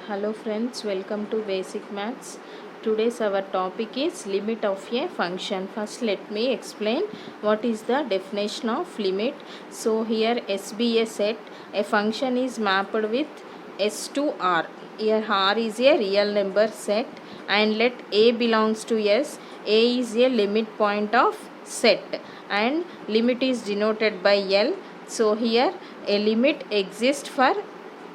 Hello friends, welcome to Basic Maths. Today's our topic is limit of a function. First let me explain what is the definition of limit. So here SBA set a function is mapped with S to R. Here R is a real number set and let A belongs to S. A is a limit point of set and limit is denoted by L. So here a limit exists for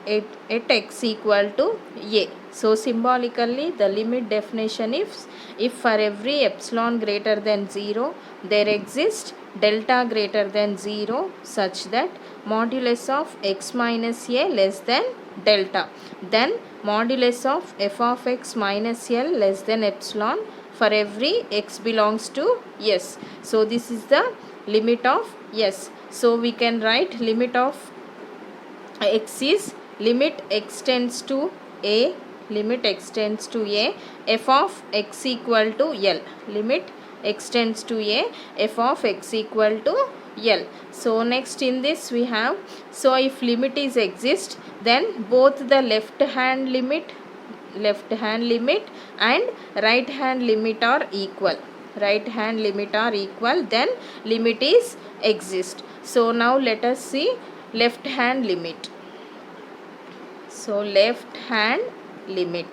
at x equal to a. So symbolically the limit definition is if for every epsilon greater than 0 there exists delta greater than 0 such that modulus of x minus a less than delta, then modulus of f of x minus l less than epsilon for every x belongs to s. So this is the limit of s. So we can write limit of x is limit x tends to a, limit x tends to a, f of x equal to l, limit x tends to a, f of x equal to l. So next in this we have, so if limit is exist, then both the left hand limit and right hand limit are equal, then limit is exist. So now let us see left hand limit. So left hand limit.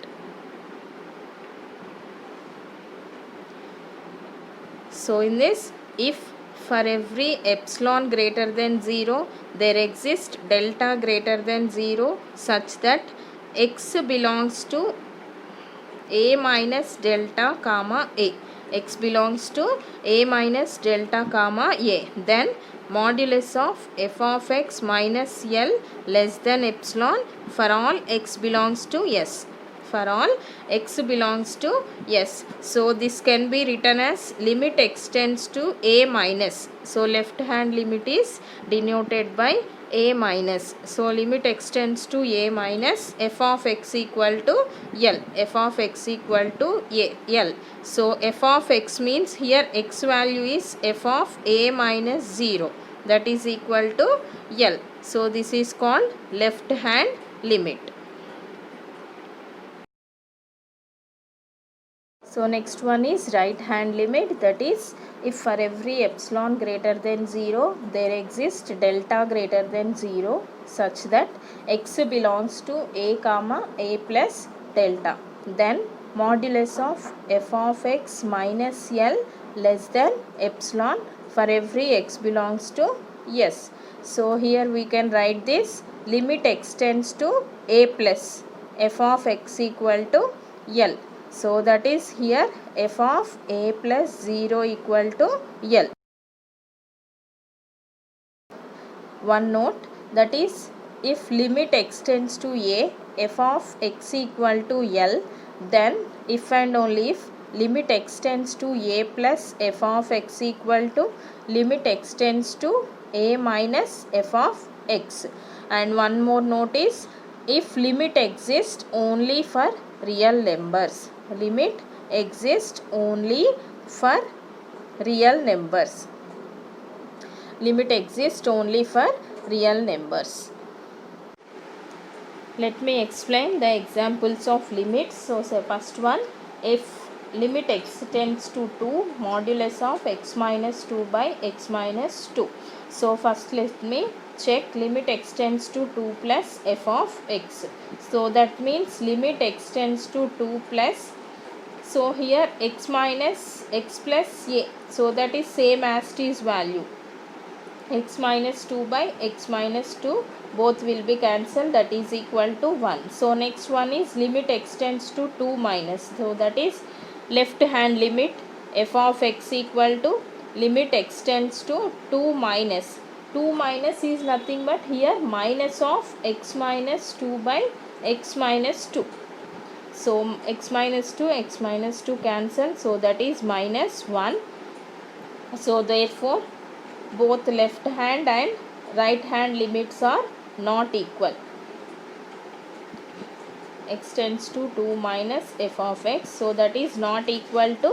So in this, if for every epsilon greater than 0 there exists delta greater than 0 such that x belongs to a minus delta comma a, x belongs to a minus delta comma a, then modulus of f of x minus l less than epsilon for all x belongs to s, for all x belongs to s. So this can be written as limit x tends to a minus. So left hand limit is denoted by a minus. So limit x tends to a minus f of x equal to l, f of x equal to l. So f of x means here x value is f of a minus 0, that is equal to l. So this is called left hand limit. So next one is right hand limit, that is if for every epsilon greater than 0 there exists delta greater than 0 such that x belongs to a comma a plus delta, then modulus of f of x minus l less than epsilon for every x belongs to s. So here we can write this limit x tends to a plus f of x equal to l. So that is here f of a plus 0 equal to l. One note, that is if limit x tends to a, f of x equal to l, then if and only if limit x tends to a plus f of x equal to limit x tends to a minus f of x. And one more note is if limit exists only for real numbers, limit exists only for real numbers, limit exists only for real numbers. Let me explain the examples of limits. So first one, if limit x tends to 2, modulus of x minus 2 by x minus 2. So first let me check limit x tends to 2 plus f of x. So that means limit x tends to 2 plus, so here x minus x plus a, so that is same as t is value, x minus 2 by x minus 2 both will be cancelled, that is equal to 1. So next one is limit x tends to 2 minus, so that is left hand limit f of x equal to limit x tends to 2 minus, 2 minus is nothing but here minus of x minus 2 by x minus 2. So x minus 2 cancel, so that is minus 1. So therefore both left hand and right hand limits are not equal. X tends to 2 minus f of x, so that is not equal to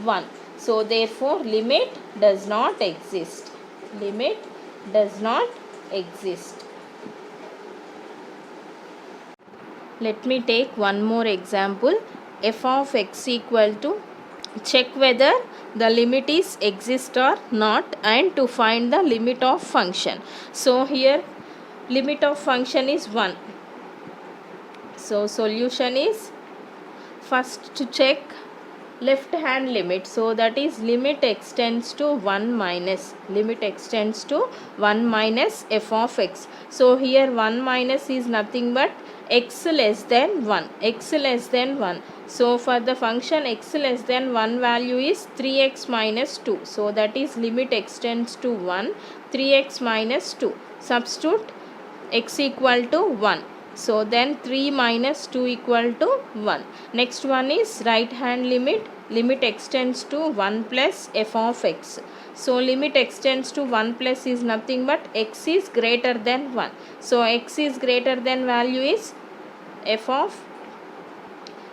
1. So therefore limit does not exist, limit does not exist. Let me take one more example. F of x equal to, check whether the limit is exist or not, and to find the limit of function. So here limit of function is 1. So solution is, first to check left hand limit, so that is limit extends to 1 minus f of x. So here 1 minus is nothing but x less than 1. So for the function x less than 1 value is 3x minus 2. So that is limit extends to 1, 3x minus 2. Substitute x equal to 1. So then 3 minus 2 equal to 1. Next one is right hand limit. Limit extends to 1 plus f of x. So limit extends to 1 plus is nothing but x is greater than 1. So x is greater than value is f of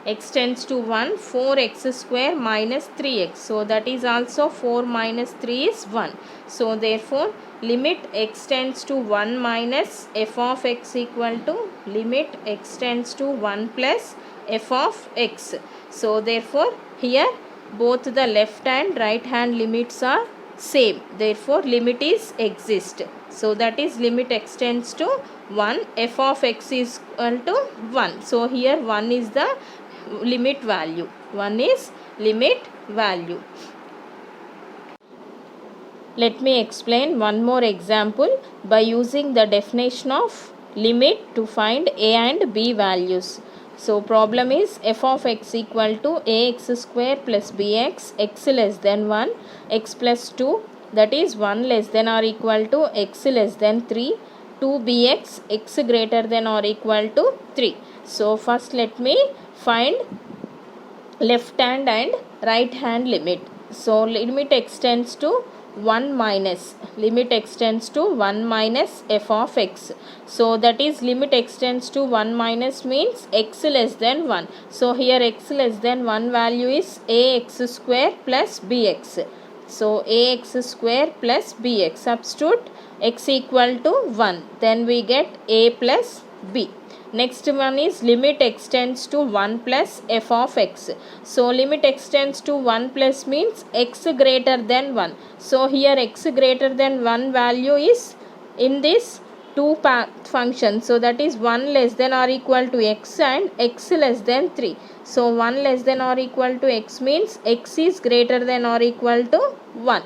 x tends to 1, 4x square minus 3x. So that is also 4 minus 3 is 1. So therefore limit x tends to 1 minus f of x equal to limit x tends to 1 plus f of x. So therefore here both the left and right hand limits are same. Therefore limit is exist. So that is limit extends to 1, f of x is equal to 1. So here 1 is the limit value. 1 is limit value. Let me explain one more example by using the definition of limit to find a and b values. So problem is f of x equal to ax square plus bx, x less than 1, x plus 2, that is 1 less than or equal to x less than 3, 2bx, x greater than or equal to 3. So first let me find left hand and right hand limit. So limit extends to 1 minus f of x. So that is limit extends to 1 minus means x less than 1. So here x less than 1 value is ax square plus bx. So ax square plus bx. Substitute x equal to 1. Then we get a plus b. Next one is limit extends to 1 plus f of x. So limit extends to 1 plus means x greater than 1. So here x greater than 1 value is in this two function. So that is 1 less than or equal to x and x less than 3. So 1 less than or equal to x means x is greater than or equal to 1.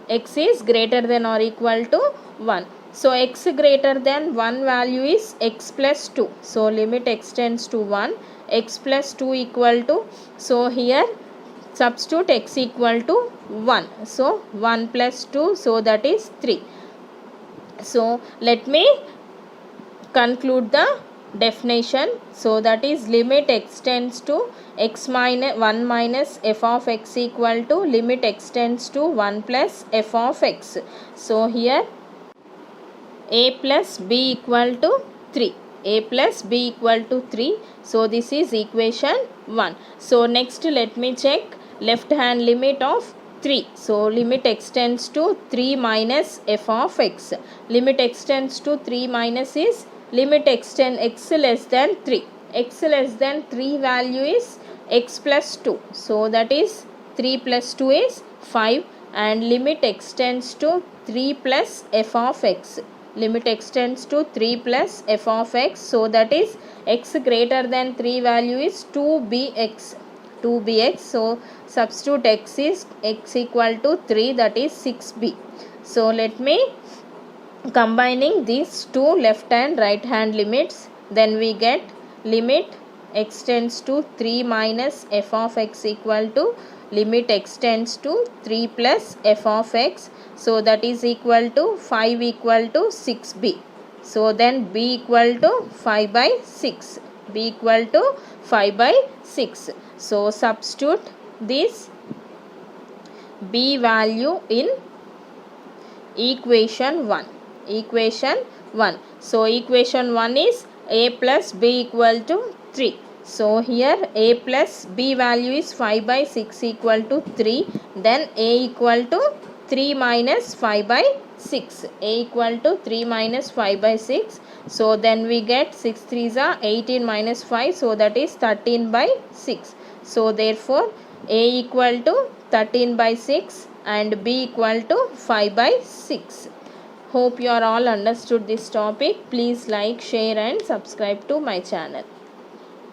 X is greater than or equal to 1. So x greater than 1 value is x plus 2. So limit extends to 1, x plus 2 equal to, so here substitute x equal to 1. So 1 plus 2, so that is 3. So let me conclude the definition. So that is limit extends to x minus 1 minus f of x equal to limit extends to 1 plus f of x. So here a plus b equal to 3. So this is equation 1. So next let me check left hand limit of 3. So limit extends to 3 minus f of x. Limit extends to 3 minus is limit extend x less than 3. X less than 3 value is x plus 2. So that is 3 plus 2 is 5, and limit extends to 3 plus f of x. Limit extends to 3 plus f of x. So that is x greater than 3 value is 2bx. So substitute x is x equal to 3, that is 6b. So let me combining these two left and right hand limits, then we get limit extends to 3 minus f of x equal to limit extends to 3 plus f of x. So that is equal to 5 equal to 6b. So then b equal to 5 by 6. So substitute this b value in equation 1. So equation 1 is a plus b equal to 3. So here a plus b value is 5 by 6 equal to 3. Then a equal to 3 minus 5 by 6. A equal to 3 minus 5 by 6. So then we get 6 3s are 18 minus 5. So that is 13 by 6. So therefore A equal to 13 by 6 and B equal to 5 by 6. Hope you are all understood this topic. Please like, share and subscribe to my channel.